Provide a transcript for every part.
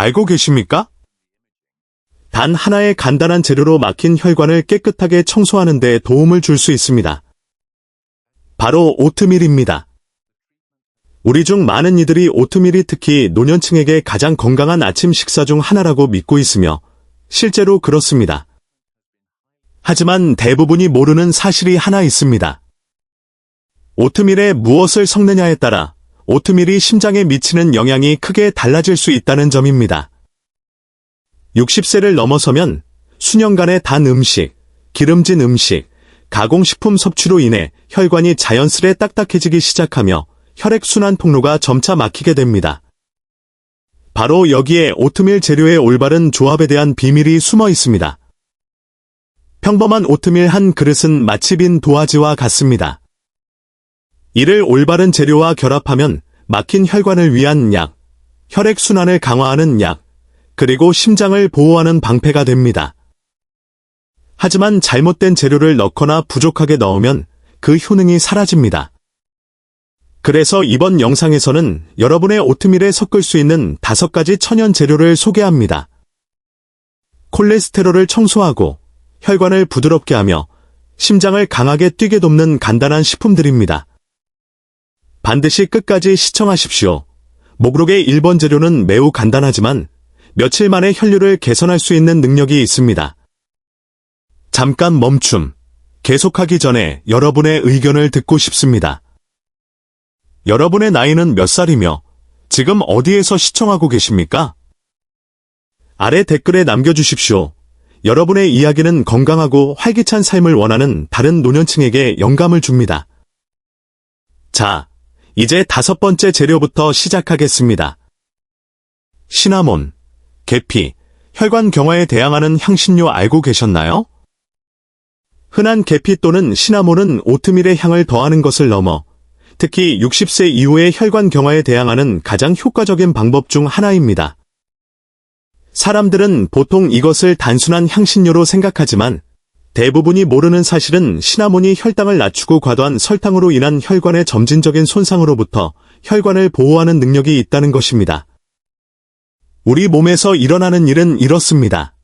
알고 계십니까? 단 하나의 간단한 재료로 막힌 혈관을 깨끗하게 청소하는 데 도움을 줄 수 있습니다. 바로 오트밀입니다. 우리 중 많은 이들이 오트밀이 특히 노년층에게 가장 건강한 아침 식사 중 하나라고 믿고 있으며 실제로 그렇습니다. 하지만 대부분이 모르는 사실이 하나 있습니다. 오트밀에 무엇을 섞느냐에 따라 오트밀이 심장에 미치는 영향이 크게 달라질 수 있다는 점입니다. 60세를 넘어서면 수년간의 단 음식, 기름진 음식, 가공식품 섭취로 인해 혈관이 자연스레 딱딱해지기 시작하며 혈액순환 통로가 점차 막히게 됩니다. 바로 여기에 오트밀 재료의 올바른 조합에 대한 비밀이 숨어 있습니다. 평범한 오트밀 한 그릇은 마치 빈 도화지와 같습니다. 이를 올바른 재료와 결합하면 막힌 혈관을 위한 약, 혈액순환을 강화하는 약, 그리고 심장을 보호하는 방패가 됩니다. 하지만 잘못된 재료를 넣거나 부족하게 넣으면 그 효능이 사라집니다. 그래서 이번 영상에서는 여러분의 오트밀에 섞을 수 있는 5가지 천연 재료를 소개합니다. 콜레스테롤을 청소하고 혈관을 부드럽게 하며 심장을 강하게 뛰게 돕는 간단한 식품들입니다. 반드시 끝까지 시청하십시오. 목록의 1번 재료는 매우 간단하지만 며칠 만에 혈류를 개선할 수 있는 능력이 있습니다. 잠깐 멈춤. 계속하기 전에 여러분의 의견을 듣고 싶습니다. 여러분의 나이는 몇 살이며 지금 어디에서 시청하고 계십니까? 아래 댓글에 남겨주십시오. 여러분의 이야기는 건강하고 활기찬 삶을 원하는 다른 노년층에게 영감을 줍니다. 자, 이제 5번째 재료부터 시작하겠습니다. 시나몬, 계피, 혈관 경화에 대항하는 향신료 알고 계셨나요? 흔한 계피 또는 시나몬은 오트밀의 향을 더하는 것을 넘어 특히 60세 이후의 혈관 경화에 대항하는 가장 효과적인 방법 중 하나입니다. 사람들은 보통 이것을 단순한 향신료로 생각하지만 대부분이 모르는 사실은 시나몬이 혈당을 낮추고 과도한 설탕으로 인한 혈관의 점진적인 손상으로부터 혈관을 보호하는 능력이 있다는 것입니다. 우리 몸에서 일어나는 일은 이렇습니다.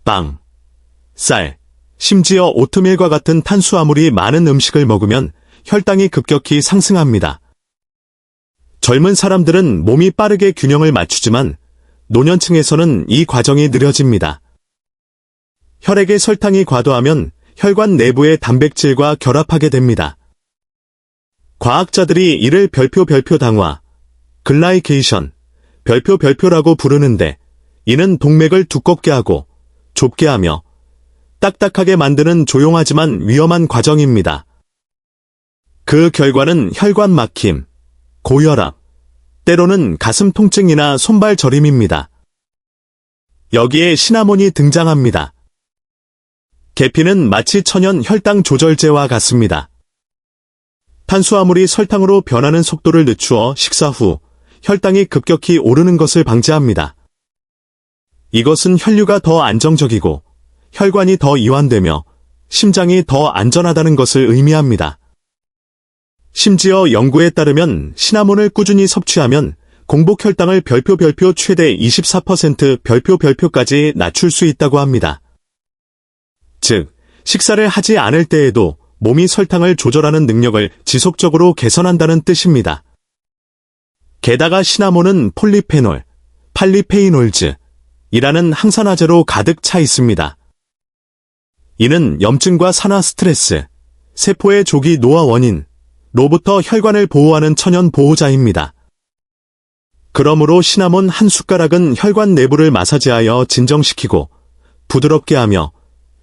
빵, 쌀, 심지어 오트밀과 같은 탄수화물이 많은 음식을 먹으면 혈당이 급격히 상승합니다. 젊은 사람들은 몸이 빠르게 균형을 맞추지만 노년층에서는 이 과정이 느려집니다. 혈액의 설탕이 과도하면 혈관 내부의 단백질과 결합하게 됩니다. 과학자들이 이를 별표 당화, 글라이케이션, 별표라고 부르는데 이는 동맥을 두껍게 하고 좁게 하며 딱딱하게 만드는 조용하지만 위험한 과정입니다. 그 결과는 혈관 막힘, 고혈압, 때로는 가슴 통증이나 손발 저림입니다. 여기에 시나몬이 등장합니다. 계피는 마치 천연 혈당 조절제와 같습니다. 탄수화물이 설탕으로 변하는 속도를 늦추어 식사 후 혈당이 급격히 오르는 것을 방지합니다. 이것은 혈류가 더 안정적이고 혈관이 더 이완되며 심장이 더 안전하다는 것을 의미합니다. 심지어 연구에 따르면 시나몬을 꾸준히 섭취하면 공복 혈당을 별표 최대 24% 별표까지 낮출 수 있다고 합니다. 즉, 식사를 하지 않을 때에도 몸이 설탕을 조절하는 능력을 지속적으로 개선한다는 뜻입니다. 게다가 시나몬은 폴리페놀, 팔리페이놀즈이라는 항산화제로 가득 차 있습니다. 이는 염증과 산화 스트레스, 세포의 조기 노화 원인, 로부터 혈관을 보호하는 천연 보호자입니다. 그러므로 시나몬 한 숟가락은 혈관 내부를 마사지하여 진정시키고 부드럽게 하며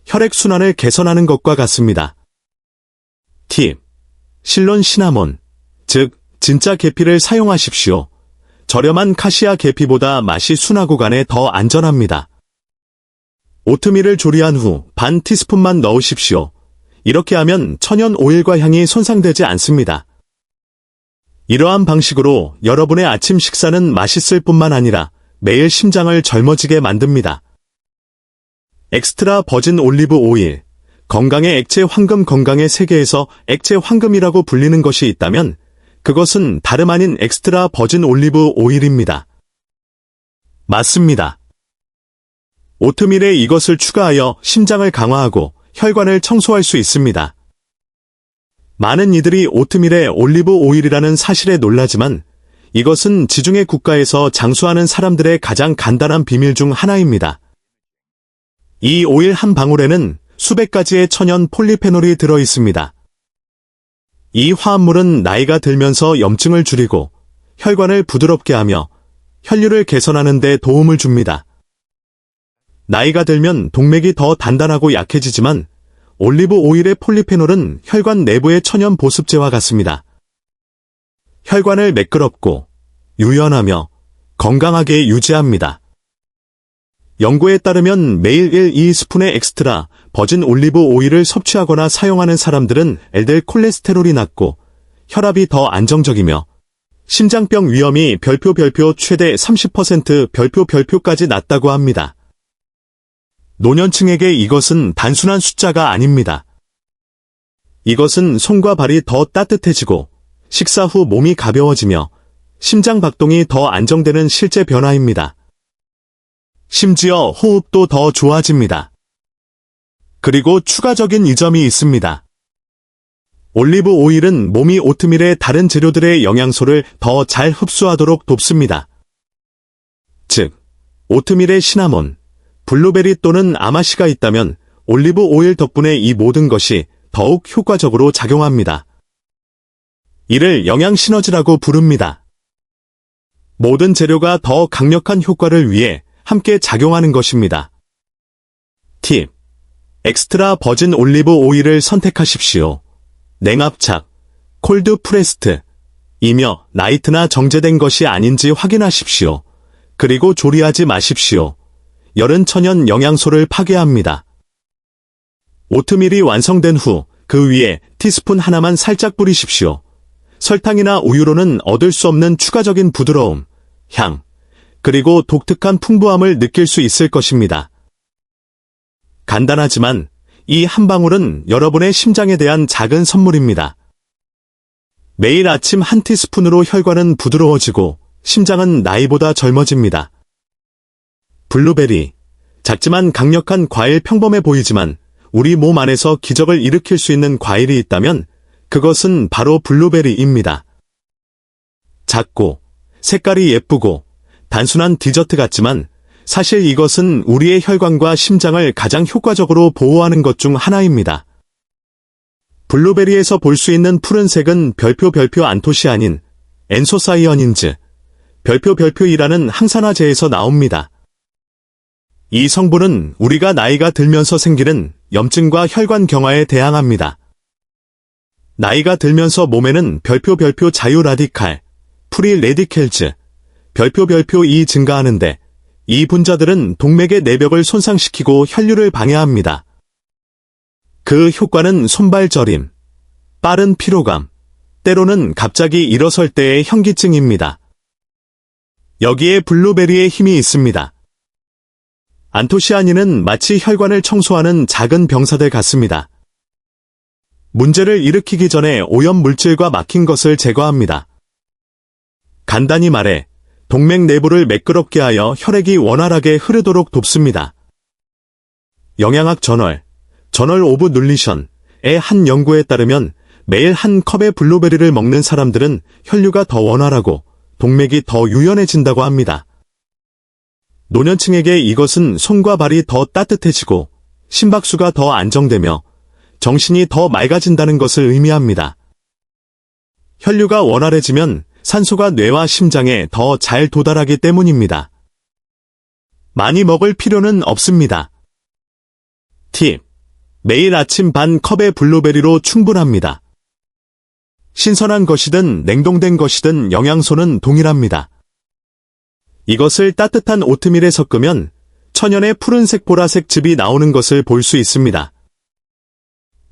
혈액순환을 개선하는 것과 같습니다. 팁. 실론 시나몬, 즉 진짜 계피를 사용하십시오. 저렴한 카시아 계피보다 맛이 순하고 간에 더 안전합니다. 오트밀을 조리한 후 반 티스푼만 넣으십시오. 이렇게 하면 천연 오일과 향이 손상되지 않습니다. 이러한 방식으로 여러분의 아침 식사는 맛있을 뿐만 아니라 매일 심장을 젊어지게 만듭니다. 엑스트라 버진 올리브 오일, 건강의 액체 황금 건강의 세계에서 액체 황금이라고 불리는 것이 있다면 그것은 다름 아닌 엑스트라 버진 올리브 오일입니다. 맞습니다. 오트밀에 이것을 추가하여 심장을 강화하고 혈관을 청소할 수 있습니다. 많은 이들이 오트밀에 올리브 오일이라는 사실에 놀라지만 이것은 지중해 국가에서 장수하는 사람들의 가장 간단한 비밀 중 하나입니다. 이 오일 한 방울에는 수백 가지의 천연 폴리페놀이 들어 있습니다. 이 화합물은 나이가 들면서 염증을 줄이고 혈관을 부드럽게 하며 혈류를 개선하는 데 도움을 줍니다. 나이가 들면 동맥이 더 단단하고 약해지지만 올리브 오일의 폴리페놀은 혈관 내부의 천연 보습제와 같습니다. 혈관을 매끄럽고 유연하며 건강하게 유지합니다. 연구에 따르면 매일 1-2스푼의 엑스트라 버진 올리브 오일을 섭취하거나 사용하는 사람들은 LDL 콜레스테롤이 낮고 혈압이 더 안정적이며 심장병 위험이 별표 최대 30% 별표까지 낮다고 합니다. 노년층에게 이것은 단순한 숫자가 아닙니다. 이것은 손과 발이 더 따뜻해지고 식사 후 몸이 가벼워지며 심장 박동이 더 안정되는 실제 변화입니다. 심지어 호흡도 더 좋아집니다. 그리고 추가적인 이점이 있습니다. 올리브 오일은 몸이 오트밀의 다른 재료들의 영양소를 더 잘 흡수하도록 돕습니다. 즉, 오트밀에 시나몬, 블루베리 또는 아마씨가 있다면 올리브 오일 덕분에 이 모든 것이 더욱 효과적으로 작용합니다. 이를 영양 시너지라고 부릅니다. 모든 재료가 더 강력한 효과를 위해 함께 작용하는 것입니다. 팁. 엑스트라 버진 올리브 오일을 선택하십시오. 냉압착, 콜드 프레스트, 이며 나이트나 정제된 것이 아닌지 확인하십시오. 그리고 조리하지 마십시오. 열은 천연 영양소를 파괴합니다. 오트밀이 완성된 후 그 위에 티스푼 하나만 살짝 뿌리십시오. 설탕이나 우유로는 얻을 수 없는 추가적인 부드러움, 향, 그리고 독특한 풍부함을 느낄 수 있을 것입니다. 간단하지만 이 한 방울은 여러분의 심장에 대한 작은 선물입니다. 매일 아침 한 티스푼으로 혈관은 부드러워지고 심장은 나이보다 젊어집니다. 블루베리, 작지만 강력한 과일 평범해 보이지만 우리 몸 안에서 기적을 일으킬 수 있는 과일이 있다면 그것은 바로 블루베리입니다. 작고 색깔이 예쁘고 단순한 디저트 같지만 사실 이것은 우리의 혈관과 심장을 가장 효과적으로 보호하는 것 중 하나입니다. 블루베리에서 볼 수 있는 푸른색은 별표 안토시아닌, 엔소사이어닌즈, 별표이라는 항산화제에서 나옵니다. 이 성분은 우리가 나이가 들면서 생기는 염증과 혈관 경화에 대항합니다. 나이가 들면서 몸에는 별표 자유 라디칼, 프리 레디켈즈, 별표 증가하는데 이 분자들은 동맥의 내벽을 손상시키고 혈류를 방해합니다. 그 효과는 손발 저림, 빠른 피로감, 때로는 갑자기 일어설 때의 현기증입니다. 여기에 블루베리의 힘이 있습니다. 안토시아닌은 마치 혈관을 청소하는 작은 병사들 같습니다. 문제를 일으키기 전에 오염 물질과 막힌 것을 제거합니다. 간단히 말해 동맥 내부를 매끄럽게 하여 혈액이 원활하게 흐르도록 돕습니다. 영양학 저널 오브 눌리션의 한 연구에 따르면 매일 한 컵의 블루베리를 먹는 사람들은 혈류가 더 원활하고 동맥이 더 유연해진다고 합니다. 노년층에게 이것은 손과 발이 더 따뜻해지고 심박수가 더 안정되며 정신이 더 맑아진다는 것을 의미합니다. 혈류가 원활해지면 산소가 뇌와 심장에 더 잘 도달하기 때문입니다. 많이 먹을 필요는 없습니다. 팁. 매일 아침 반 컵의 블루베리로 충분합니다. 신선한 것이든 냉동된 것이든 영양소는 동일합니다. 이것을 따뜻한 오트밀에 섞으면 천연의 푸른색 보라색 즙이 나오는 것을 볼 수 있습니다.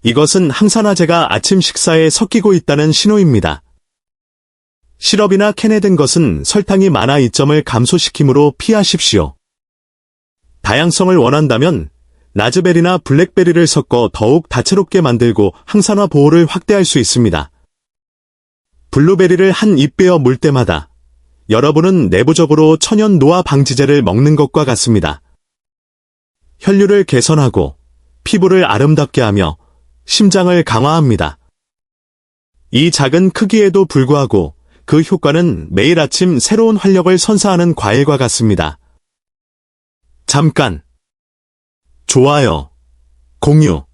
이것은 항산화제가 아침 식사에 섞이고 있다는 신호입니다. 시럽이나 캔에 든 것은 설탕이 많아 이점을 감소시키므로 피하십시오. 다양성을 원한다면 라즈베리나 블랙베리를 섞어 더욱 다채롭게 만들고 항산화 보호를 확대할 수 있습니다. 블루베리를 한 입 베어 물 때마다 여러분은 내부적으로 천연 노화 방지제를 먹는 것과 같습니다. 혈류를 개선하고 피부를 아름답게 하며 심장을 강화합니다. 이 작은 크기에도 불구하고 그 효과는 매일 아침 새로운 활력을 선사하는 과일과 같습니다. 잠깐! 좋아요, 공유,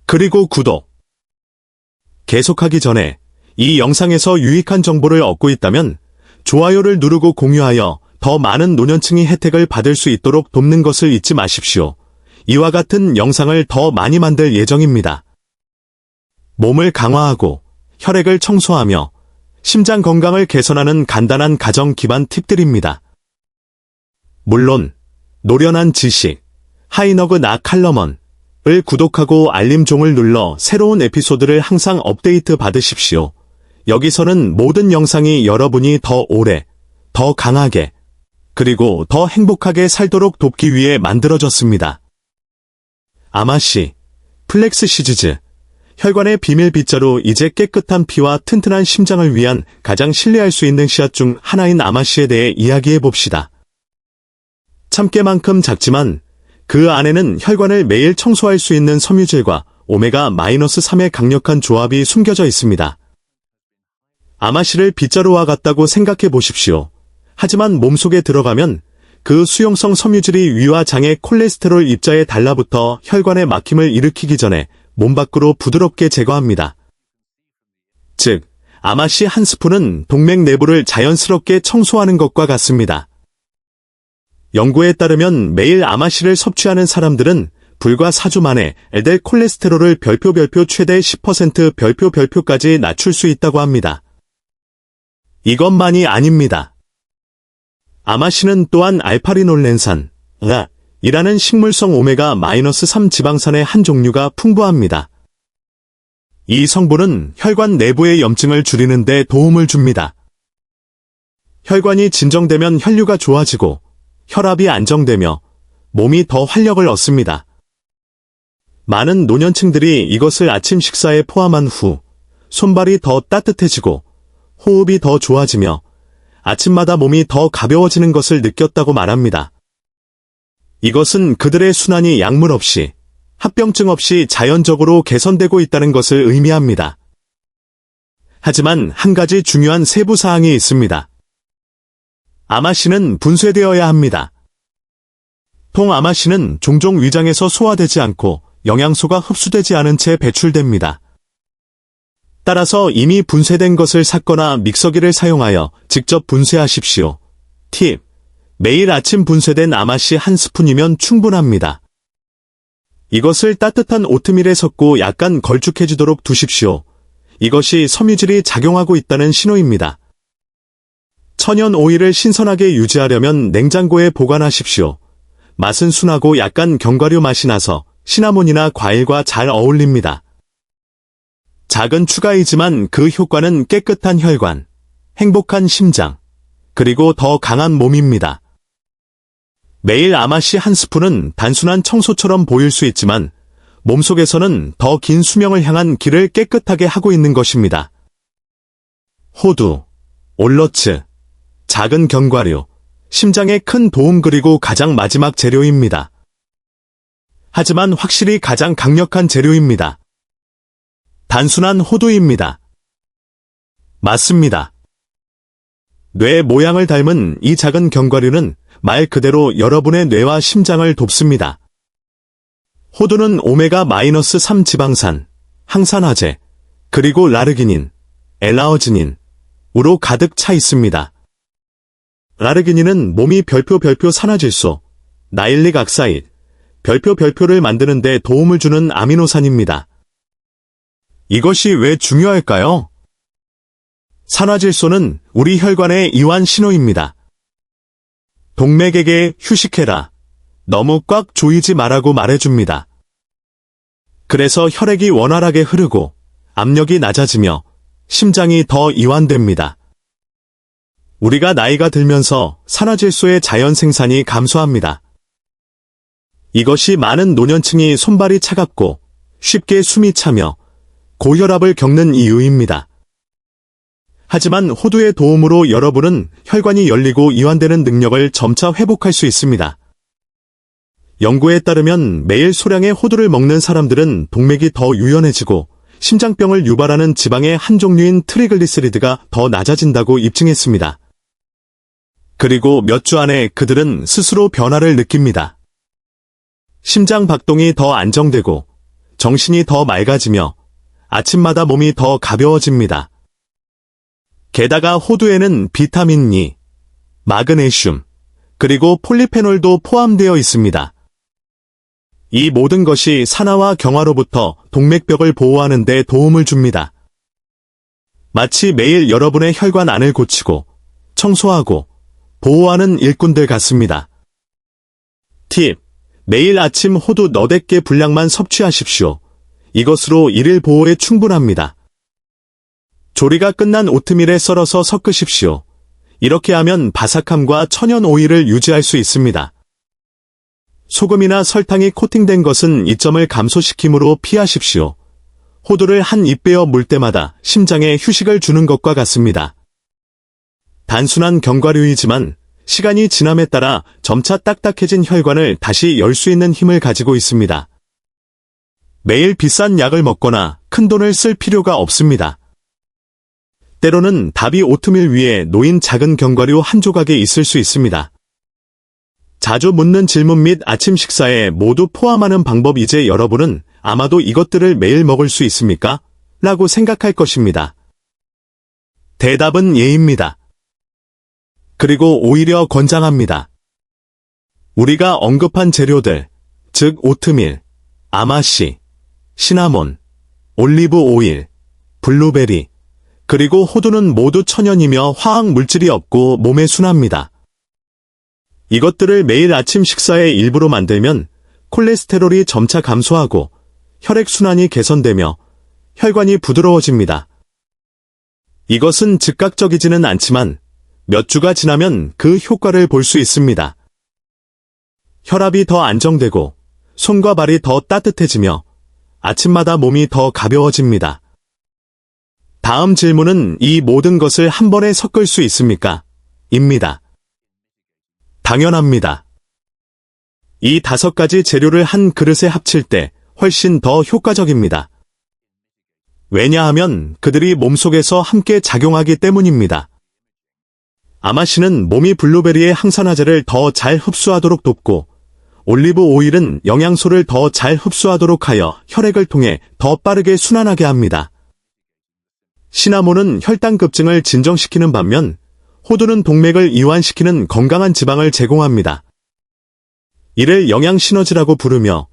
그리고 구독. 계속하기 전에 이 영상에서 유익한 정보를 얻고 있다면 좋아요를 누르고 공유하여 더 많은 노년층이 혜택을 받을 수 있도록 돕는 것을 잊지 마십시오. 이와 같은 영상을 더 많이 만들 예정입니다. 몸을 강화하고 혈액을 청소하며 심장 건강을 개선하는 간단한 가정 기반 팁들입니다. 물론 노련한 지식, 하이너그 나 칼럼언을 구독하고 알림종을 눌러 새로운 에피소드를 항상 업데이트 받으십시오. 여기서는 모든 영상이 여러분이 더 오래, 더 강하게, 그리고 더 행복하게 살도록 돕기 위해 만들어졌습니다. 아마씨, 플렉스 시즈즈, 혈관의 비밀 빗자루. 이제 깨끗한 피와 튼튼한 심장을 위한 가장 신뢰할 수 있는 씨앗 중 하나인 아마씨에 대해 이야기해 봅시다. 참깨만큼 작지만 그 안에는 혈관을 매일 청소할 수 있는 섬유질과 오메가-3의 강력한 조합이 숨겨져 있습니다. 아마씨를 빗자루와 같다고 생각해 보십시오. 하지만 몸속에 들어가면 그 수용성 섬유질이 위와 장의 콜레스테롤 입자에 달라붙어 혈관의 막힘을 일으키기 전에 몸 밖으로 부드럽게 제거합니다. 즉, 아마씨 한 스푼은 동맥 내부를 자연스럽게 청소하는 것과 같습니다. 연구에 따르면 매일 아마씨를 섭취하는 사람들은 불과 4주 만에 LDL 콜레스테롤을 별표 최대 10% 별표까지 낮출 수 있다고 합니다. 이것만이 아닙니다. 아마씨는 또한 알파리놀렌산, 이라는 식물성 오메가-3 지방산의 한 종류가 풍부합니다. 이 성분은 혈관 내부의 염증을 줄이는 데 도움을 줍니다. 혈관이 진정되면 혈류가 좋아지고 혈압이 안정되며 몸이 더 활력을 얻습니다. 많은 노년층들이 이것을 아침 식사에 포함한 후 손발이 더 따뜻해지고 호흡이 더 좋아지며 아침마다 몸이 더 가벼워지는 것을 느꼈다고 말합니다. 이것은 그들의 순환이 약물 없이, 합병증 없이 자연적으로 개선되고 있다는 것을 의미합니다. 하지만 한 가지 중요한 세부 사항이 있습니다. 아마씨는 분쇄되어야 합니다. 통아마씨는 종종 위장에서 소화되지 않고 영양소가 흡수되지 않은 채 배출됩니다. 따라서 이미 분쇄된 것을 샀거나 믹서기를 사용하여 직접 분쇄하십시오. 팁: 매일 아침 분쇄된 아마씨 한 스푼이면 충분합니다. 이것을 따뜻한 오트밀에 섞고 약간 걸쭉해지도록 두십시오. 이것이 섬유질이 작용하고 있다는 신호입니다. 천연 오일을 신선하게 유지하려면 냉장고에 보관하십시오. 맛은 순하고 약간 견과류 맛이 나서 시나몬이나 과일과 잘 어울립니다. 작은 추가이지만 그 효과는 깨끗한 혈관, 행복한 심장, 그리고 더 강한 몸입니다. 매일 아마씨 한 스푼은 단순한 청소처럼 보일 수 있지만 몸속에서는 더 긴 수명을 향한 길을 깨끗하게 하고 있는 것입니다. 호두, 올러츠, 작은 견과류, 심장에 큰 도움. 그리고 가장 마지막 재료입니다. 하지만 확실히 가장 강력한 재료입니다. 단순한 호두입니다. 맞습니다. 뇌 모양을 닮은 이 작은 견과류는 말 그대로 여러분의 뇌와 심장을 돕습니다. 호두는 오메가-3 지방산, 항산화제, 그리고 라르기닌, 엘라어지닌으로 가득 차 있습니다. 라르기닌은 몸이 별표 산화질소, 나일릭 악사이드, 별표를 만드는 데 도움을 주는 아미노산입니다. 이것이 왜 중요할까요? 산화질소는 우리 혈관의 이완 신호입니다. 동맥에게 휴식해라, 너무 꽉 조이지 말라고 말해줍니다. 그래서 혈액이 원활하게 흐르고 압력이 낮아지며 심장이 더 이완됩니다. 우리가 나이가 들면서 산화질소의 자연 생산이 감소합니다. 이것이 많은 노년층이 손발이 차갑고 쉽게 숨이 차며 고혈압을 겪는 이유입니다. 하지만 호두의 도움으로 여러분은 혈관이 열리고 이완되는 능력을 점차 회복할 수 있습니다. 연구에 따르면 매일 소량의 호두를 먹는 사람들은 동맥이 더 유연해지고 심장병을 유발하는 지방의 한 종류인 트리글리세리드가 더 낮아진다고 입증했습니다. 그리고 몇 주 안에 그들은 스스로 변화를 느낍니다. 심장 박동이 더 안정되고 정신이 더 맑아지며 아침마다 몸이 더 가벼워집니다. 게다가 호두에는 비타민 E, 마그네슘, 그리고 폴리페놀도 포함되어 있습니다. 이 모든 것이 산화와 경화로부터 동맥벽을 보호하는 데 도움을 줍니다. 마치 매일 여러분의 혈관 안을 고치고 청소하고 보호하는 일꾼들 같습니다. 팁. 매일 아침 호두 너댓 개 분량만 섭취하십시오. 이것으로 일일 보호에 충분합니다. 조리가 끝난 오트밀에 썰어서 섞으십시오. 이렇게 하면 바삭함과 천연 오일을 유지할 수 있습니다. 소금이나 설탕이 코팅된 것은 이점을 감소시키므로 피하십시오. 호두를 한 입 베어 물 때마다 심장에 휴식을 주는 것과 같습니다. 단순한 견과류이지만 시간이 지남에 따라 점차 딱딱해진 혈관을 다시 열 수 있는 힘을 가지고 있습니다. 매일 비싼 약을 먹거나 큰 돈을 쓸 필요가 없습니다. 때로는 답이 오트밀 위에 놓인 작은 견과류 한 조각에 있을 수 있습니다. 자주 묻는 질문 및 아침 식사에 모두 포함하는 방법. 이제 여러분은 아마도 이것들을 매일 먹을 수 있습니까? 라고 생각할 것입니다. 대답은 예입니다. 그리고 오히려 권장합니다. 우리가 언급한 재료들, 즉 오트밀, 아마씨, 시나몬, 올리브 오일, 블루베리, 그리고 호두는 모두 천연이며 화학 물질이 없고 몸에 순합니다. 이것들을 매일 아침 식사의 일부로 만들면 콜레스테롤이 점차 감소하고 혈액순환이 개선되며 혈관이 부드러워집니다. 이것은 즉각적이지는 않지만 몇 주가 지나면 그 효과를 볼 수 있습니다. 혈압이 더 안정되고 손과 발이 더 따뜻해지며 아침마다 몸이 더 가벼워집니다. 다음 질문은 이 모든 것을 한 번에 섞을 수 있습니까? 입니다. 당연합니다. 이 5가지 재료를 한 그릇에 합칠 때 훨씬 더 효과적입니다. 왜냐하면 그들이 몸속에서 함께 작용하기 때문입니다. 아마씨는 몸이 블루베리의 항산화제를 더 잘 흡수하도록 돕고 올리브 오일은 영양소를 더 잘 흡수하도록 하여 혈액을 통해 더 빠르게 순환하게 합니다. 시나몬은 혈당급증을 진정시키는 반면 호두는 동맥을 이완시키는 건강한 지방을 제공합니다. 이를 영양 시너지라고 부르며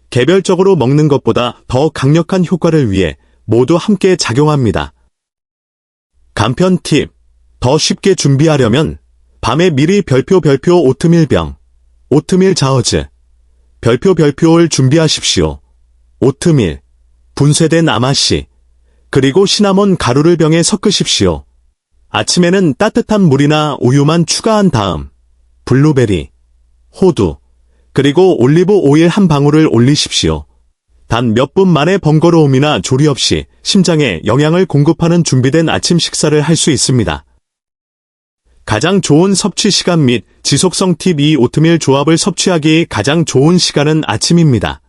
개별적으로 먹는 것보다 더 강력한 효과를 위해 모두 함께 작용합니다. 간편 팁. 더 쉽게 준비하려면 밤에 미리 별표 오트밀병, 오트밀 자어즈, 별표를 준비하십시오. 오트밀, 분쇄된 아마씨, 그리고 시나몬 가루를 병에 섞으십시오. 아침에는 따뜻한 물이나 우유만 추가한 다음 블루베리, 호두, 그리고 올리브 오일 한 방울을 올리십시오. 단 몇 분 만에 번거로움이나 조리 없이 심장에 영양을 공급하는 준비된 아침 식사를 할 수 있습니다. 가장 좋은 섭취 시간 및 지속성 팁. 이 오트밀 조합을 섭취하기 가장 좋은 시간은 아침입니다.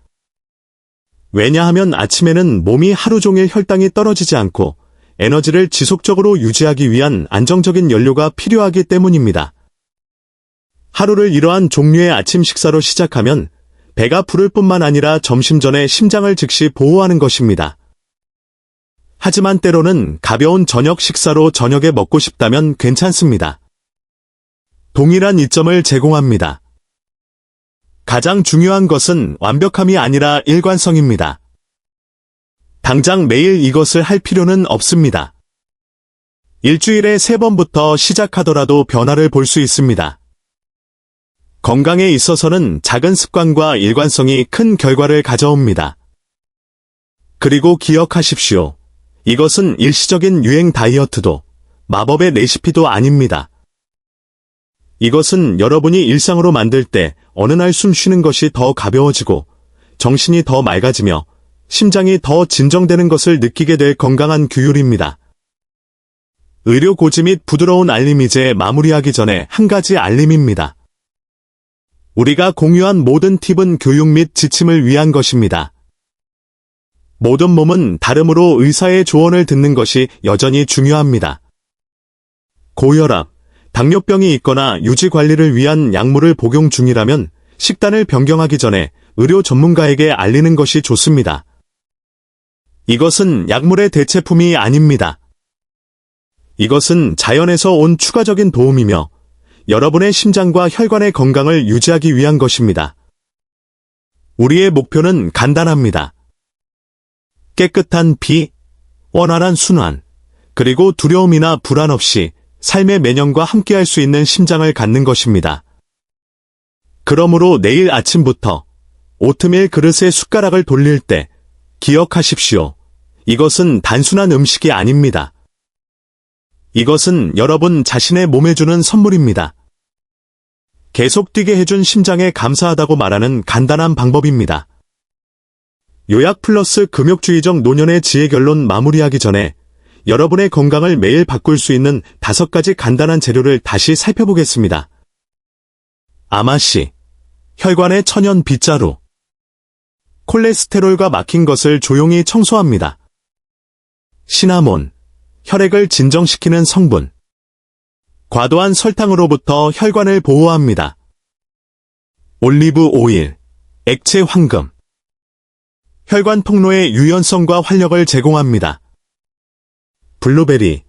왜냐하면 아침에는 몸이 하루 종일 혈당이 떨어지지 않고 에너지를 지속적으로 유지하기 위한 안정적인 연료가 필요하기 때문입니다. 하루를 이러한 종류의 아침 식사로 시작하면 배가 부를 뿐만 아니라 점심 전에 심장을 즉시 보호하는 것입니다. 하지만 때로는 가벼운 저녁 식사로 저녁에 먹고 싶다면 괜찮습니다. 동일한 이점을 제공합니다. 가장 중요한 것은 완벽함이 아니라 일관성입니다. 당장 매일 이것을 할 필요는 없습니다. 일주일에 3번부터 시작하더라도 변화를 볼 수 있습니다. 건강에 있어서는 작은 습관과 일관성이 큰 결과를 가져옵니다. 그리고 기억하십시오. 이것은 일시적인 유행 다이어트도 마법의 레시피도 아닙니다. 이것은 여러분이 일상으로 만들 때 어느 날 숨 쉬는 것이 더 가벼워지고 정신이 더 맑아지며 심장이 더 진정되는 것을 느끼게 될 건강한 규율입니다. 의료고지 및 부드러운 알림 이제 마무리하기 전에 한 가지 알림입니다. 우리가 공유한 모든 팁은 교육 및 지침을 위한 것입니다. 모든 몸은 다르므로 의사의 조언을 듣는 것이 여전히 중요합니다. 고혈압, 당뇨병이 있거나 유지 관리를 위한 약물을 복용 중이라면 식단을 변경하기 전에 의료 전문가에게 알리는 것이 좋습니다. 이것은 약물의 대체품이 아닙니다. 이것은 자연에서 온 추가적인 도움이며 여러분의 심장과 혈관의 건강을 유지하기 위한 것입니다. 우리의 목표는 간단합니다. 깨끗한 피, 원활한 순환, 그리고 두려움이나 불안 없이 삶의 매년과 함께할 수 있는 심장을 갖는 것입니다. 그러므로 내일 아침부터 오트밀 그릇에 숟가락을 돌릴 때 기억하십시오. 이것은 단순한 음식이 아닙니다. 이것은 여러분 자신의 몸에 주는 선물입니다. 계속 뛰게 해준 심장에 감사하다고 말하는 간단한 방법입니다. 요약 플러스 금욕주의적 노년의 지혜 결론 마무리하기 전에 여러분의 건강을 매일 바꿀 수 있는 5가지 간단한 재료를 다시 살펴보겠습니다. 아마씨, 혈관의 천연 빗자루. 콜레스테롤과 막힌 것을 조용히 청소합니다. 시나몬, 혈액을 진정시키는 성분. 과도한 설탕으로부터 혈관을 보호합니다. 올리브 오일, 액체 황금. 혈관 통로의 유연성과 활력을 제공합니다. 블루베리,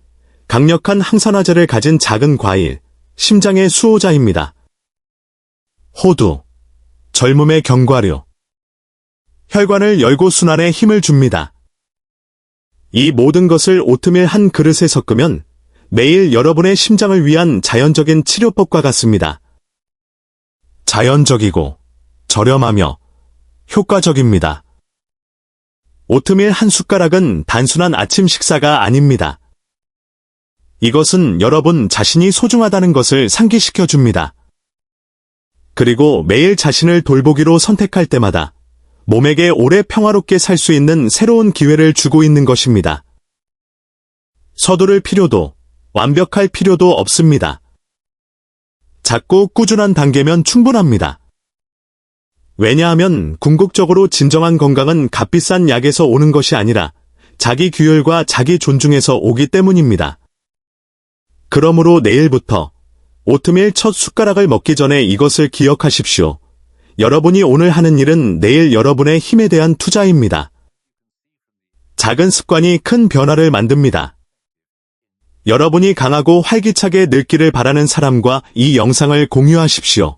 강력한 항산화제를 가진 작은 과일, 심장의 수호자입니다. 호두, 젊음의 견과류. 혈관을 열고 순환에 힘을 줍니다. 이 모든 것을 오트밀 한 그릇에 섞으면 매일 여러분의 심장을 위한 자연적인 치료법과 같습니다. 자연적이고 저렴하며 효과적입니다. 오트밀 한 숟가락은 단순한 아침 식사가 아닙니다. 이것은 여러분 자신이 소중하다는 것을 상기시켜 줍니다. 그리고 매일 자신을 돌보기로 선택할 때마다 몸에게 오래 평화롭게 살 수 있는 새로운 기회를 주고 있는 것입니다. 서두를 필요도, 완벽할 필요도 없습니다. 작고 꾸준한 단계면 충분합니다. 왜냐하면 궁극적으로 진정한 건강은 값비싼 약에서 오는 것이 아니라 자기 규율과 자기 존중에서 오기 때문입니다. 그러므로 내일부터 오트밀 첫 숟가락을 먹기 전에 이것을 기억하십시오. 여러분이 오늘 하는 일은 내일 여러분의 힘에 대한 투자입니다. 작은 습관이 큰 변화를 만듭니다. 여러분이 강하고 활기차게 늙기를 바라는 사람과 이 영상을 공유하십시오.